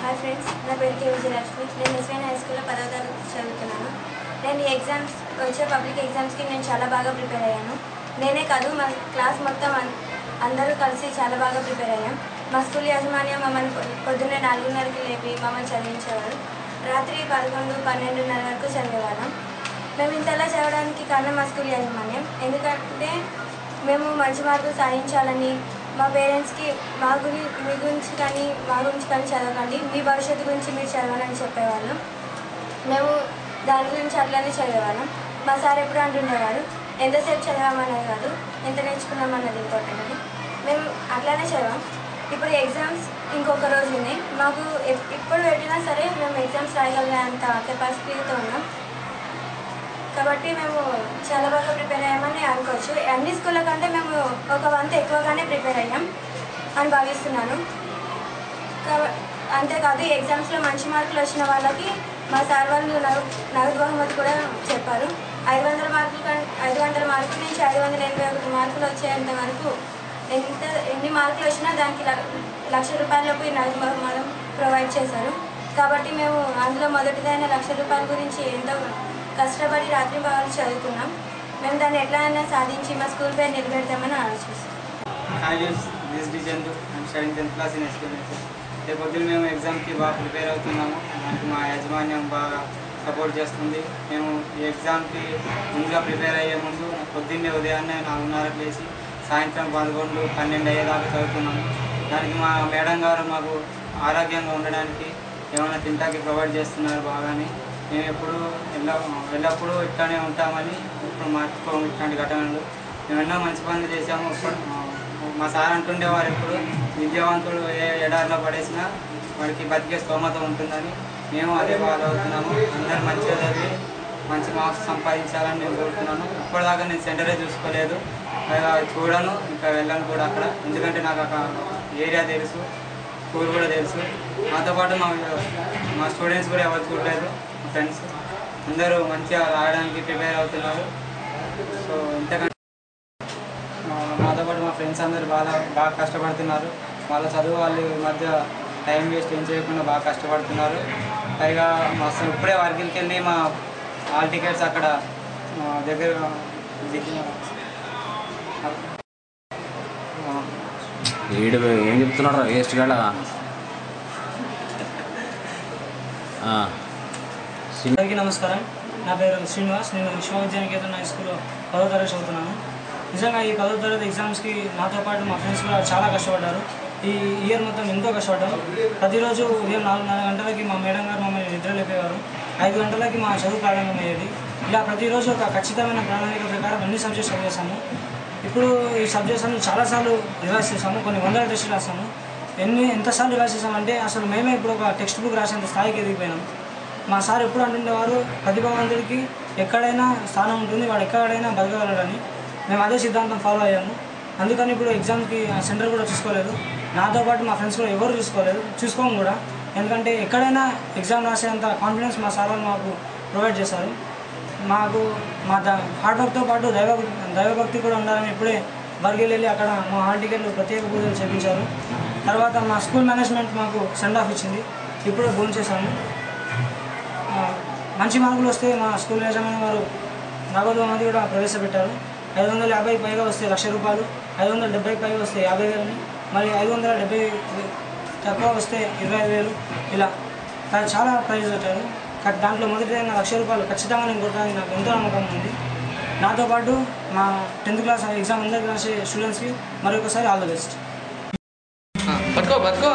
Hi friends, నా పేరు కే విజయలక్ష్మి. నేను ఎస్వైన్ హై స్కూల్లో 10వ తరగతి చదువుతున్నాను. నేను ఈ ఎగ్జామ్స్ వచ్చే పబ్లిక్ ఎగ్జామ్స్కి నేను చాలా బాగా ప్రిపేర్ అయ్యాను. నేనే కాదు, మా క్లాస్ మొత్తం అందరూ కలిసి చాలా బాగా ప్రిపేర్ అయ్యాం. మా స్కూల్ యాజమాన్యం మమ్మల్ని పొద్దున్నే 4:30కి లేపి మమ్మల్ని చదివించేవారు. రాత్రి 11, 12:30 వరకు చదివేవాళ్ళం. మేము ఇంతలా చదవడానికి కారణం మా స్కూల్ యాజమాన్యం. ఎందుకంటే మేము మంచి మార్కులు సాధించాలని, మా పేరెంట్స్కి మీ గురించి కానీ చదవకండి, మీ భవిష్యత్తు గురించి మీరు చదవాలని చెప్పేవాళ్ళం. మేము దాని గురించి అట్లనే చదివేవాళ్ళం. మా సార్ ఎప్పుడు అంటుండేవారు, ఎంతసేపు చదివామనేది కాదు, ఎంత నేర్చుకున్నామన్నది ఇంపార్టెంట్ అని. మేము అట్లానే చదివాం. ఇప్పుడు ఎగ్జామ్స్ ఇంకొక రోజు ఉంది. మాకు ఇప్పుడు పెట్టినా సరే మేము ఎగ్జామ్స్ రాయగలిగేంత కెపాసిటీతో ఉన్నాం. కాబట్టి మేము చాలా బాగా ప్రిపేర్ అయ్యామని అనుకోవచ్చు. అన్ని స్కూళ్ళ కంటే మేము ఒక వంతు ఎక్కువగానే ప్రిపేర్ అయ్యాం అని భావిస్తున్నాను. అంతేకాదు, ఈ ఎగ్జామ్స్లో మంచి మార్కులు వచ్చిన వాళ్ళకి మా సార్ వాళ్ళు నగదు బహుమతి కూడా చెప్పారు. 500 మార్కుల నుంచి 581 మార్కులు వచ్చేంత వరకు ఎన్ని మార్కులు వచ్చినా దానికి ₹1,00,000 ఈ నగదు బహుమతి ప్రొవైడ్ చేశారు. కాబట్టి మేము అందులో మొదటిదైన ₹1,00,000 గురించి ఎంతో కష్టపడి రాత్రి పగలు చదువుకున్నాం. మేము దాన్ని ఎట్లయినా సాధించి మా స్కూల్ పేరు నిలబెడతామని ఆలోచిస్తాం. రేపొద్దున మేము ఎగ్జామ్కి బాగా ప్రిపేర్ అవుతున్నాము. దానికి మా యాజమాన్యం బాగా సపోర్ట్ చేస్తుంది. మేము ఈ ఎగ్జామ్కి ముందుగా ప్రిపేర్ అయ్యే ముందు పొద్దున్నే ఉదయాన్నే 4:30కి లేచి సాయంత్రం 11, 12 అయ్యేదాకా చదువుతున్నాము. దానికి మా మేడం గారు మాకు ఆరోగ్యంగా ఉండడానికి ఏమైనా తింటాకి ప్రొవైడ్ చేస్తున్నారు బాగానే. మేము ఎల్లప్పుడూ ఇట్లానే ఉంటామని ఇప్పుడు మార్చుకోము ఇట్లాంటి ఘటనలు. మేము ఎన్నో మంచి పనులు చేసాము. ఇప్పుడు మా సార్ అంటుండేవారు, ఎప్పుడు విద్యావంతుడు ఏ ఎడారిలో పడేసినా వాడికి బతికే స్తోమత ఉంటుందని. మేము అదే ఫాలో అవుతున్నాము. అందరూ మంచిగా చదివి మంచి మార్క్స్ సంపాదించాలని నేను కోరుతున్నాను. ఇప్పటిదాకా నేను సెంటరే చూసుకోలేదు, చూడను, ఇంకా వెళ్ళను కూడా అక్కడ. ఎందుకంటే నాకు అక్కడ ఏరియా తెలుసు, స్కూల్ కూడా తెలుసు. నాతో పాటు మా స్టూడెంట్స్ కూడా ఎవరు చూడలేదు. మా ఫ్రెండ్స్ అందరూ మంచిగా రాయడానికి ప్రిపేర్ అవుతున్నారు. సో ఇంతకంటే మాతో పాటు మా ఫ్రెండ్స్ అందరూ బాగా కష్టపడుతున్నారు. వాళ్ళ చదువు వాళ్ళ మధ్య టైం వేస్ట్ ఏం చేయకుండా బాగా కష్టపడుతున్నారు. పైగా ఇప్పుడే వర్కింగ్కి వెళ్ళి మా హాల్ టికెట్స్ అక్కడ దగ్గర ఏం చెప్తున్నాడు వేస్ట్ గల. అందరికీ నమస్కారం. నా పేరు శ్రీనివాస్. నేను విశ్వవిద్యానికేతన్ హై స్కూల్లో 10వ తరగతి చదువుతున్నాను. నిజంగా ఈ 10వ తరగతి ఎగ్జామ్స్కి నాతో పాటు మా ఫ్రెండ్స్ కూడా చాలా కష్టపడ్డారు. ఈ ఇయర్ మొత్తం ఎంతో కష్టపడ్డారు. ప్రతిరోజు ఉదయం 4 గంటలకి మా మేడం గారు మమ్మల్ని నిద్ర లేపేవారు. 5 గంటలకి మా చదువు ప్రారంభమయ్యేది. ఇలా ప్రతిరోజు ఒక ఖచ్చితమైన ప్రణాళిక ప్రకారం అన్ని సబ్జెక్ట్స్ చదివేసాము. ఇప్పుడు ఈ సబ్జెక్ట్స్ అన్ని చాలాసార్లు రివైజ్ చేసాము. కొన్ని వందల టెస్టులు రాసాము. ఎంతసార్లు రివైజ్ చేసామంటే అసలు మేమే ఇప్పుడు ఒక టెక్స్ట్ బుక్ రాసేంత స్థాయికి ఎదిగిపోయినాం. మా సార్ ఎప్పుడు అంటుండేవారు, ప్రతిభావంతుడికి ఎక్కడైనా స్థానం ఉంటుంది, వాడు ఎక్కడైనా బతకగలడని. మేము అదే సిద్ధాంతం ఫాలో అయ్యాము. అందుకని ఇప్పుడు ఎగ్జామ్స్కి సెంటర్ కూడా చూసుకోలేదు. నాతో పాటు మా ఫ్రెండ్స్ కూడా ఎవరు చూసుకోము కూడా. ఎందుకంటే ఎక్కడైనా ఎగ్జామ్ రాసేంత కాన్ఫిడెన్స్ మా సార్ మాకు ప్రొవైడ్ చేశారు. మాకు మా హార్డ్ వర్క్తో పాటు దైవభక్తి కూడా ఉండాలని ఇప్పుడే బర్గేలు వెళ్ళి అక్కడ మా హాల్ టికెట్లు ప్రత్యేక పూజలు చేయించారు. తర్వాత మా స్కూల్ మేనేజ్మెంట్ మాకు సెండ్ ఆఫ్ ఇచ్చింది. ఇప్పుడే ఫోన్ చేశాము. మంచి మార్కులు వస్తే మా స్కూల్ యాజమాన్యం వారు నగదు బహుమతి కూడా ప్రవేశపెట్టారు. 550 పైగా వస్తే ₹1,00,000, 570 పైగా వస్తే 50,000, మరి 570 తక్కువ వస్తే 25,000. ఇలా చాలా ప్రైజ్ పెట్టారు. దాంట్లో మొదటిదైన ₹1,00,000 ఖచ్చితంగా నేను కొట్టాలని నాకు ఎంతో నమ్మకం ఉంది. నాతో పాటు మా 10th క్లాస్ ఎగ్జామ్ అందరికీ రాసే స్టూడెంట్స్కి మరొకసారి ఆల్ ది బెస్ట్. బతుకో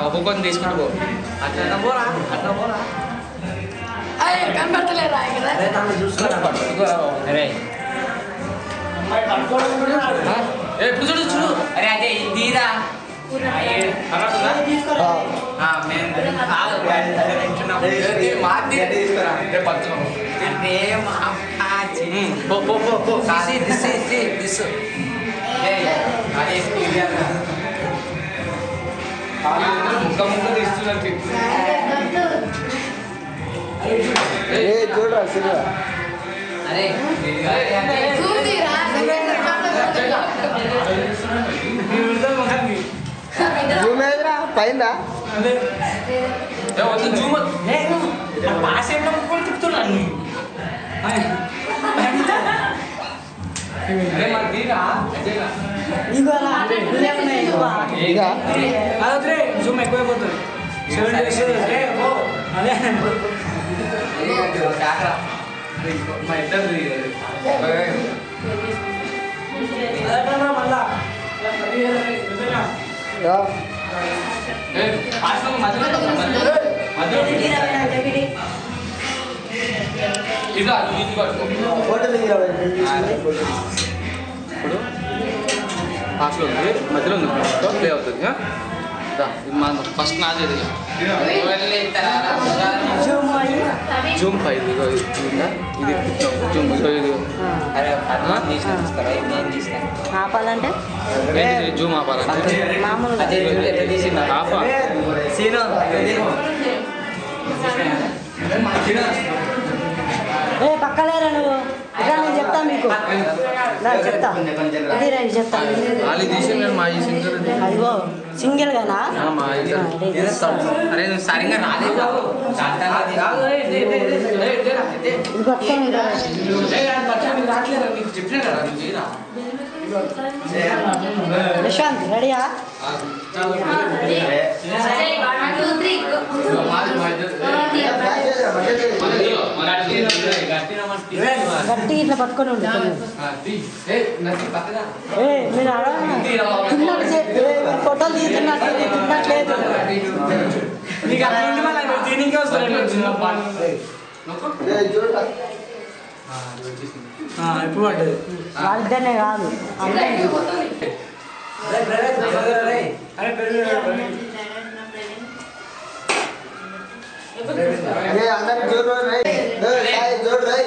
ఒక్కొక్కరిని తీసుకుంటూ కనబడతలేరా ఎప్పుడు చూడు అరే అదే తీరా ముక్క తీస్తున్నట్టు చూడరా సినిమా అరే జూమ్ పైందా పాస్ అయినా తిప్పుతున్నాను అదే జూమ్ ఎక్కువైపోతుంది అదే మళ్ళా ఇప్పుడు హాస్టల్ ఉంది మధ్యలో ఉంది ప్లే అవుతుంది మా ఫస్ట్ నాది జూమ్ పై ఇది జూమ్ ఇది ఆపాలంటే జూమ్ ఆపాలంటే మామూలుగా ఆపా పక్కలేరా నువ్వు ఇక నేను చెప్తా మీకు చెప్తా ఇది రండి చెప్తా అదిగో సింగిల్ గానా అరే నువ్వు సరిగ్గా రాలేదు ఇది పట్టుకోండి ప్రశాంత్ రెడీయా గట్టి ఇట్లా పట్టుకొని ఉంటుంది మీరు ఫోటోలు తిన్నట్లేదు ఎప్పుడు పడ్డది వాళ్ళిద్దరినే కాదు అందరికి జోరు జోరు రై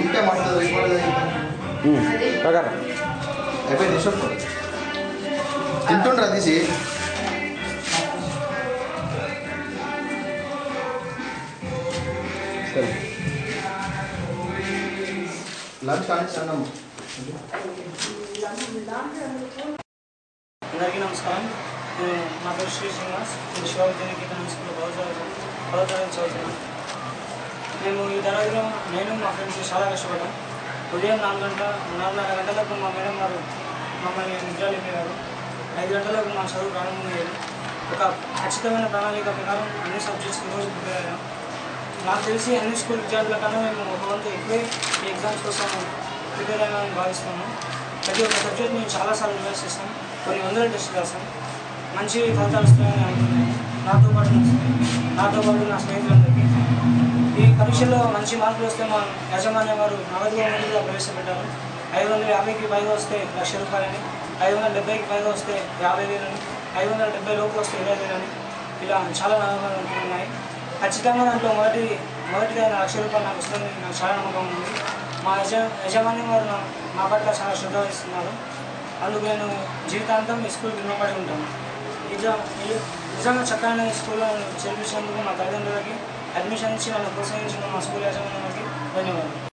ఇంకా మాట్లాడదు అయిపోయింది తీసుకో తింటుండ్రా తీసి లంచ్ కానీ అన్నం అందరికీ నమస్కారం నా పేరు శ్రీ శ్రీనివాస్ నేను శివవిద్యానికేతన్ స్కూల్లో పదో తరగతి చదువుతున్నాను. మేము ఈ తరగతిలో నేను మా ఫ్రెండ్స్ చాలా కష్టపడ్డాం. ఉదయం 4:30 గంటలకు మా మేడం గారు మమ్మల్ని నిద్ర లేపేవారు. 5 గంటలకు మా చదువు ప్రారంభమయ్యేది. ఒక ఖచ్చితమైన ప్రణాళిక ప్రకారం అన్ని సబ్జెక్ట్స్కి రోజు ప్రిపేర్ అయ్యాం. నాకు తెలిసి అన్ని స్కూల్ విద్యార్థుల కన్నా మేము ఒక వంతు ఎక్కువే ఈ ఎగ్జామ్స్ కోసం ప్రిపేర్ అయ్యామని భావిస్తున్నాను. ప్రతి ఒక్క సబ్జెక్ట్ మేము చాలాసార్లు రివైజ్ చేస్తాం, కొన్ని వందల టెస్టులు రాస్తాం. మంచి ఫలితాలు వస్తాయని అనుకున్నాను. నాతో పాటు నా స్నేహితులందరికీ పరీక్షల్లో మంచి మార్కులు వస్తే మా యాజమాన్యం వారు నగదు బహుమతి కూడా ప్రవేశపెట్టారు. 550కి పైగా వస్తే ₹1,00,000, 570కి పైగా వస్తే 50,000, 570 లోపు వస్తే 20,000 ఇలా చాలా నమ్మకాలు ఉన్నాయి. ఖచ్చితంగా దాంట్లో మొదటిదైన ₹1,00,000 నాకు వస్తుందని నాకు చాలా నమ్మకం ఉంది. మా యజమాన్యం వారు మా పట్ల చాలా శ్రద్ధ వహిస్తున్నారు. అందుకు నేను జీవితాంతం ఈ స్కూల్కి రుణపడి ఉంటాను. నిజంగా చక్కగా ఈ స్కూల్లో చేర్పించినందుకు మా తల్లిదండ్రులకి, అడ్మిషన్ ఇచ్చి నన్ను ప్రోత్సహించిన మా స్కూల్ యాజమాన్యానికి ధన్యవాదాలు.